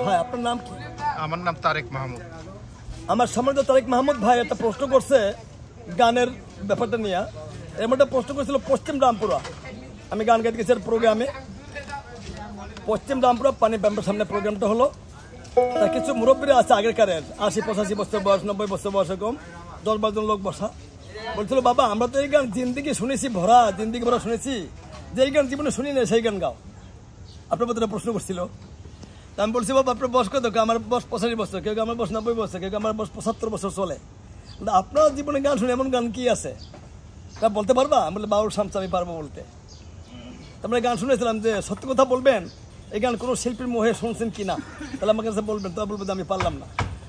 ভাই আপনার নাম কি? আমার নাম তারেক মাহমুদ। আমার সম্মানিত তারেক মাহমুদ ভাই একটা প্রশ্ন করছে গানের ব্যাপারটা নিয়ে। এর মধ্যে প্রশ্ন করেছিল পশ্চিম রামপুরা। আমি গান গাইতে গেছি প্রোগ্রামে, পশ্চিম রামপুরা পানি ব্যাম্পের সামনে প্রোগ্রামটা হলো। তার কিছু মুরব্বীরা আছে আগেরকারের 80-85 বছর বয়স, 90 বছর বয়স, এরকম 10-12 জন লোক বসা। বলছিল বাবা আমরা তো এই গান জিন্দিগি শুনেছি, জিন্দিগি ভরা শুনেছি, যে এই গান জীবনে শুনি না সেই গান গাও। আপনার মধ্যে প্রশ্ন করছিল। আমি বলছি বাবা আপনার বয়স কত? আমার বয়স 85 বছর, কেউ আমার বয়স 90 বছর, কেউ আমার বয়স 75 বছর চলে। আপনার জীবনে গান শুনে এমন গান কি আছে তা বলতে পারবা? আমি বলে বাউল শামসা আমি পারবো বলতে। তারপরে গান শুনেছিলাম যে সত্য কথা বলবেন, এই গান কোনো শিল্পীর মোহে শুনছেন কি না, তাহলে আমার কাছে বলবেন। তারা বলবেন যে আমি পারলাম না।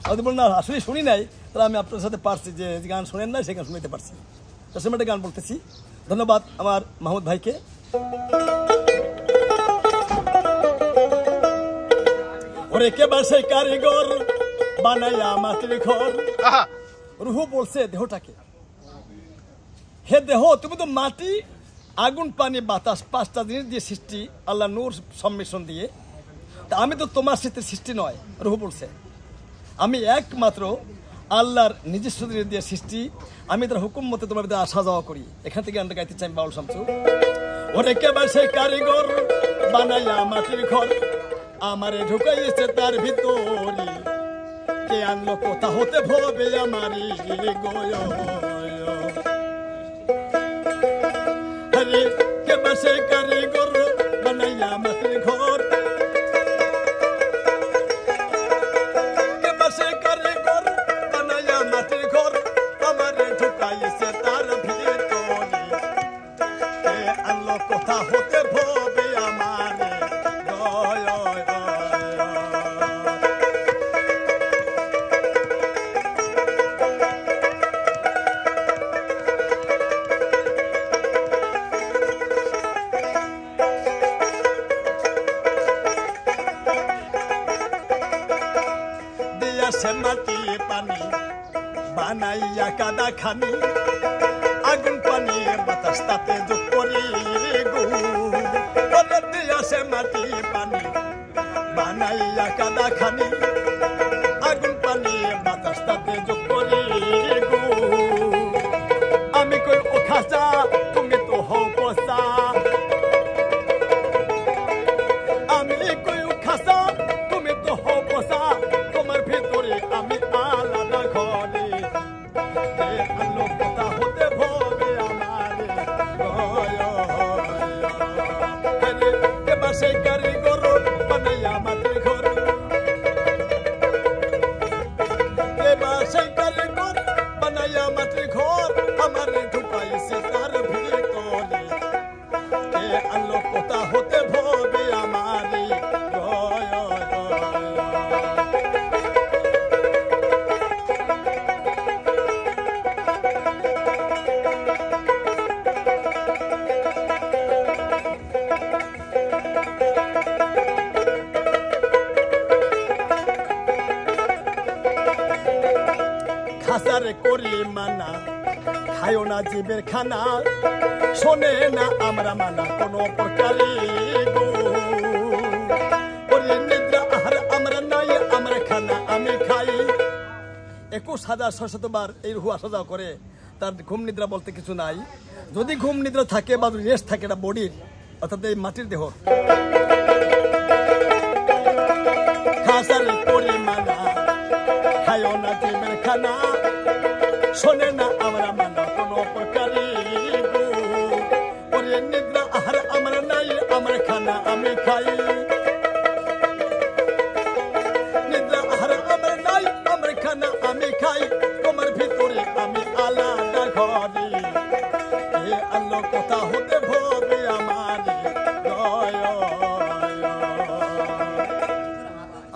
যদি বলেন না আসলে শুনি নাই, তাহলে আমি আপনার সাথে পারছি যে গান শোনেন না সেই গান শুনতে পারছি। তার সময় একটা গান বলতেছি। ধন্যবাদ আমার মাহমুদ ভাইকে। ওরে কে বাসে কারিগর বানাইয়া মাটির ঘর। রুহু বলছে দেহটাকে, হে দেহ তুমি তো মাটি, আগুন, পানি, বাতাস, 5টা জিনিস দিয়ে সৃষ্টি, আল্লাহ নূর সম্মিশ্রণ দিয়ে। তা আমি তো তোমার সৃষ্টির সৃষ্টি নয়। রুহু বলছে আমি একমাত্র আল্লাহর নিজস্ব জিনিস দিয়ে সৃষ্টি, আমি তার হুকুম মতে তোমার ভিতরে আসা যাওয়া করি। এখান থেকে গানটা গাইতে চাই বাউল শামসু। ওরে কে বাসে কারিগর বানাইয়া মাটির ঘর, আমারে ঢুকাইছে তার ভিতরে, কে আনলো কোথা হতে ভবে আমারি গয়। হরে কে বাসে কারিগর বানাইয়া মাটির ঘর, কে বাসে কারিগর বানাইয়া মাটির ঘর, আমারে ঢুকাইছে তার ভিতরে, কে আনলো কোথা হতে ভবে আমারি গয়। দিয়াছে মাটি পানি বানাইয়া কাদা খানি, আগুন পানি বাতাস তাতে যোগ করি গো। দিয়াছে মাটি পানি বানাইয়া কাদা খানি, আগুন পানি বাতাস তাতে যোগ করি গো। আমি কই ও খাসা তুমি তো হও পচা, আমি কই ও খাসা তুমি তো হও পচা, তোমার ভিতরে আমি আলাদা ঘরে, কে আনলো কথা হতে ভবে আমারে গয়। কে বাসে কারিগর বানাইয়া মাটির ঘর, কে বাসে কারিগর বানাইয়া মাটির ঘর, আমারে ঢুকাইছে তার ভিতরে, কে আনলো কথা হতে ভবে আমারে গয়। খাসারে করি মানা খায়ও না জীবের খানা, শোনে না আমরা মানা কোনো প্রকারে গো। ওরে নিদ্রা আহার আমরা নাই, আমরা খানা আমি খাই। 21,600 বার এই রুহু আসা যাওয়া করে, তার ঘুম নিদ্রা বলতে কিছু নাই। যদি ঘুম নিদ্রা থাকে বা রেস্ট থাকে না বডির, অর্থাৎ এই মাটির দেহ। খাসারে করি মানা খায়ও না জীবের খানা, শোনে না আমরা মানা কোনো প্রকারে গো। ওরে নিদ্রা আহার আমরা নাই, আমরা খানা আমি খাই। নিদ্রা আহার আমরা নাই, আমরা খানা আমি খাই, তোমার ভিতরে আমি আলাদা ঘরে, এ আল্লাহ কথা হতে ভবে আমারে গয়।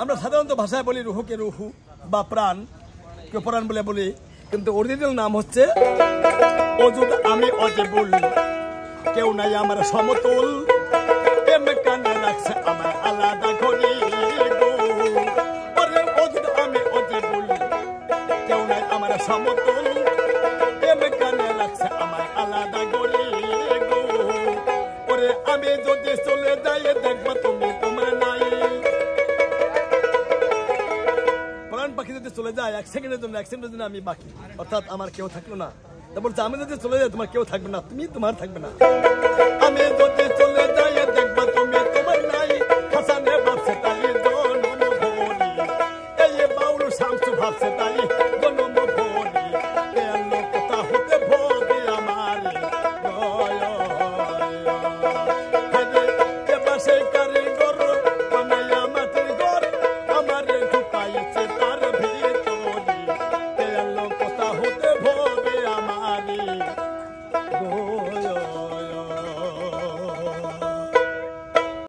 আমরা সাধারণত ভাষায় বলি রুহুকে রুহু বা প্রাণ, কেউ প্রাণ বলে বলি, কিন্তু অরিজিনাল নাম হচ্ছে অজুদ আমি অজেবুল, কেউ নাই আমার সমতুল, প্রেম কানে রাখছে আমার আলাদা ঘরে গো। ওরে অজুদ আমি অজেবুল, কেউ নাই আমার সমতুল, প্রেম কানে রাখছে আমার আলাদা ঘরে গো। ওরে আমি যদি চলে যাই দেখবা তুমি তোমরা নাই, পাখি যদি চলে যায় এক সেকেন্ডের জন্য আমি বাকি, অর্থাৎ আমার কেউ থাকলো না। তারপর আমি যদি চলে যাই তোমার কেউ থাকবে না, তুমি তোমার থাকবে না। আমি